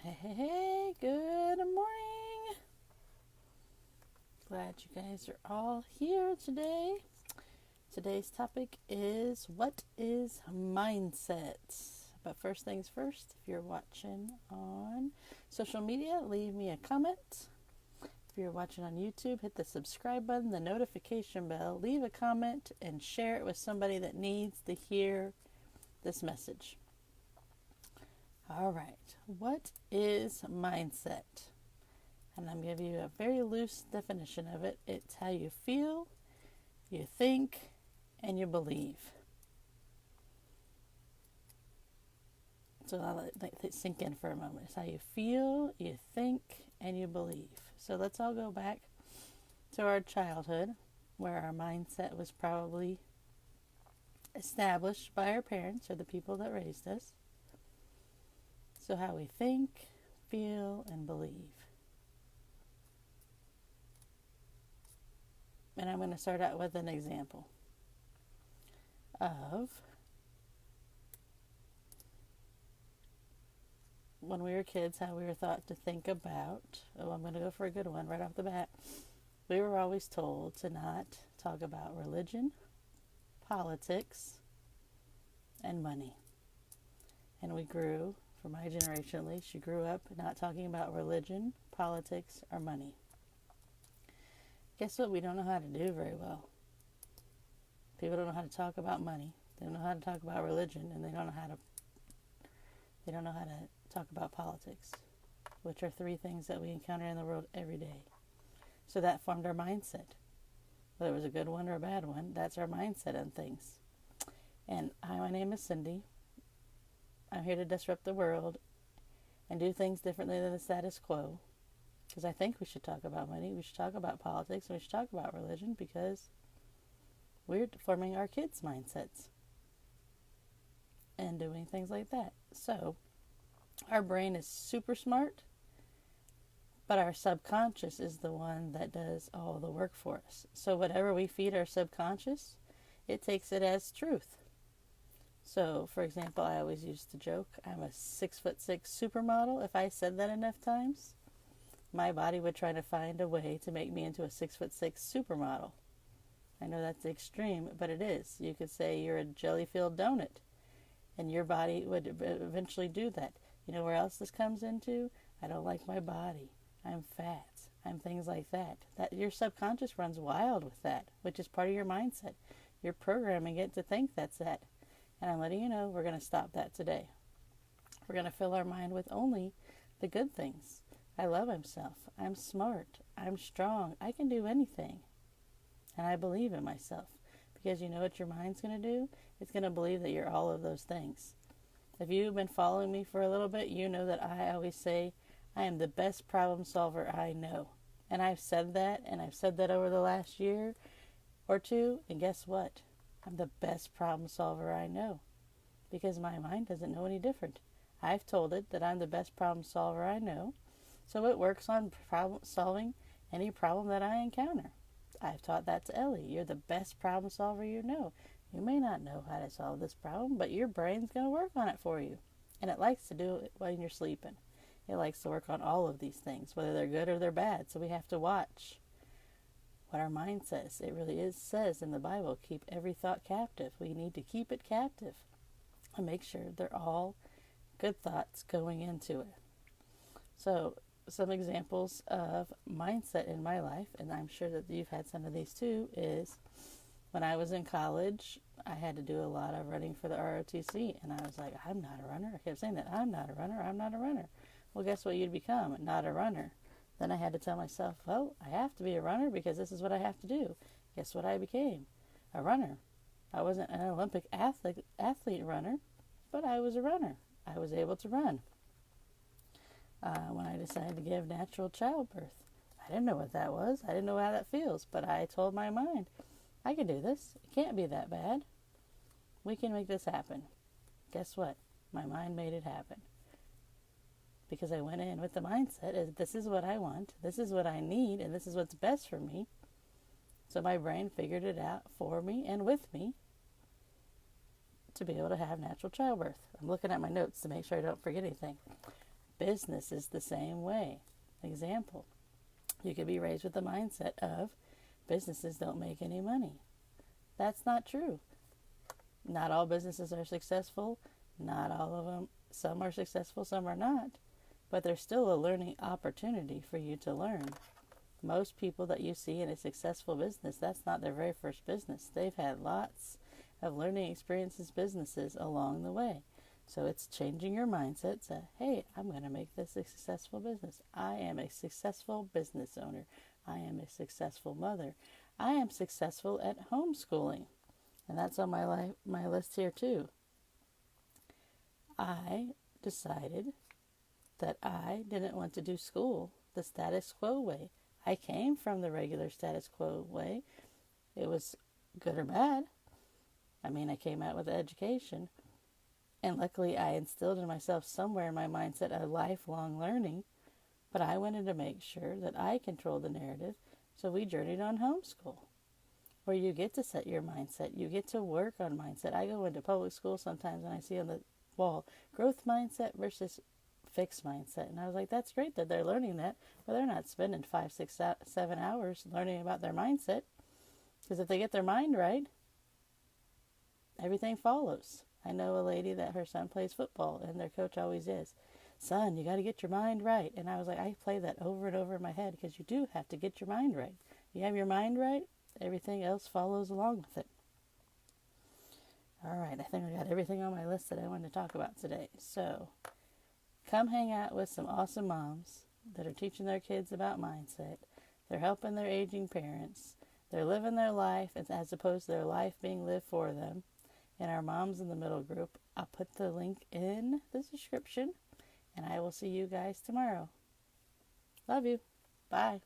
Hey, good morning. Glad you guys are all here today. Today's topic is what is mindset? But first things first, if you're watching on social media, leave me a comment. If you're watching on YouTube, hit the subscribe button, the notification bell, leave a comment, and share it with somebody that needs to hear this message. All right, what is mindset? And I'm going to give you a very loose definition of it. It's how you feel, you think, and you believe. So I'll let it sink in for a moment. It's how you feel, you think, and you believe. So let's all go back to our childhood, where our mindset was probably established by our parents or the people that raised us. So how we think, feel, and believe. And I'm going to start out with an example of when we were kids, how we were taught to think about. Oh, I'm going to go for a good one right off the bat. We were always told to not talk about religion, politics, and money. And we grew, for my generation at least, you grew up not talking about religion, politics, or money. Guess what we don't know how to do very well? People don't know how to talk about money. They don't know how to talk about religion, and they don't know how to talk about politics, which are three things that we encounter in the world every day. So that formed our mindset. Whether it was a good one or a bad one, that's our mindset on things. And hi, my name is Cindy. I'm here to disrupt the world and do things differently than the status quo. Because I think we should talk about money, we should talk about politics, and we should talk about religion, because we're forming our kids' mindsets and doing things like that. So our brain is super smart, but our subconscious is the one that does all the work for us. So whatever we feed our subconscious, it takes it as truth. So, for example, I always used to joke, I'm a 6'6" supermodel. If I said that enough times, my body would try to find a way to make me into a 6'6" supermodel. I know that's extreme, but it is. You could say you're a jelly-filled donut, and your body would eventually do that. You know where else this comes into? I don't like my body. I'm fat. I'm things like that. That your subconscious runs wild with that, which is part of your mindset. You're programming it to think that's that. And I'm letting you know we're going to stop that today. We're going to fill our mind with only the good things. I love myself. I'm smart. I'm strong. I can do anything. And I believe in myself. Because you know what your mind's going to do? It's going to believe that you're all of those things. If you've been following me for a little bit, you know that I always say I am the best problem solver I know. And I've said that, and I've said that over the last year or two. And guess what? I'm the best problem solver I know. Because my mind doesn't know any different. I've told it that I'm the best problem solver I know. So it works on problem solving any problem that I encounter. I've taught that to Ellie. You're the best problem solver you know. You may not know how to solve this problem, but your brain's going to work on it for you. And it likes to do it when you're sleeping. It likes to work on all of these things, whether they're good or they're bad. So we have to watch what our mind says. It really says in the Bible, keep every thought captive. We need to keep it captive and make sure they're all good thoughts going into it. So some examples of mindset in my life, and I'm sure that you've had some of these too, is when I was in college, I had to do a lot of running for the ROTC, and I was like, I'm not a runner. I kept saying that, I'm not a runner, I'm not a runner. Well, guess what you'd become? Not a runner. Then I had to tell myself, well, I have to be a runner because this is what I have to do. Guess what I became? A runner. I wasn't an Olympic athlete runner, but I was a runner. I was able to run. When I decided to give natural childbirth, I didn't know what that was. I didn't know how that feels, but I told my mind, I can do this. It can't be that bad. We can make this happen. Guess what? My mind made it happen. Because I went in with the mindset of this is what I want, this is what I need, and this is what's best for me. So my brain figured it out for me and with me to be able to have natural childbirth. I'm looking at my notes to make sure I don't forget anything. Business is the same way. Example, you could be raised with the mindset of businesses don't make any money. That's not true. Not all businesses are successful. Not all of them. Some are successful, some are not. But there's still a learning opportunity for you to learn. Most people that you see in a successful business, that's not their very first business. They've had lots of learning experiences, businesses along the way. So it's changing your mindset. Say, hey, I'm going to make this a successful business. I am a successful business owner. I am a successful mother. I am successful at homeschooling. And that's on my list here too. I decided that I didn't want to do school the status quo way. I came from the regular status quo way. It was good or bad. I mean, I came out with an education. And luckily, I instilled in myself somewhere in my mindset a lifelong learning. But I wanted to make sure that I controlled the narrative. So we journeyed on homeschool, where you get to set your mindset. You get to work on mindset. I go into public school sometimes and I see on the wall, growth mindset versus fixed mindset. And I was like, that's great that they're learning that, but they're not spending 5, 6, 7 hours learning about their mindset. Because if they get their mind right, everything follows. I know a lady that her son plays football, and their coach always is, son, you got to get your mind right. And I was like, I play that over and over in my head, because you do have to get your mind right. You have your mind right, everything else follows along with it. All right, I think I got everything on my list that I wanted to talk about today. So come hang out with some awesome moms that are teaching their kids about mindset. They're helping their aging parents. They're living their life as opposed to their life being lived for them. And our Moms in the Middle group, I'll put the link in the description. And I will see you guys tomorrow. Love you. Bye.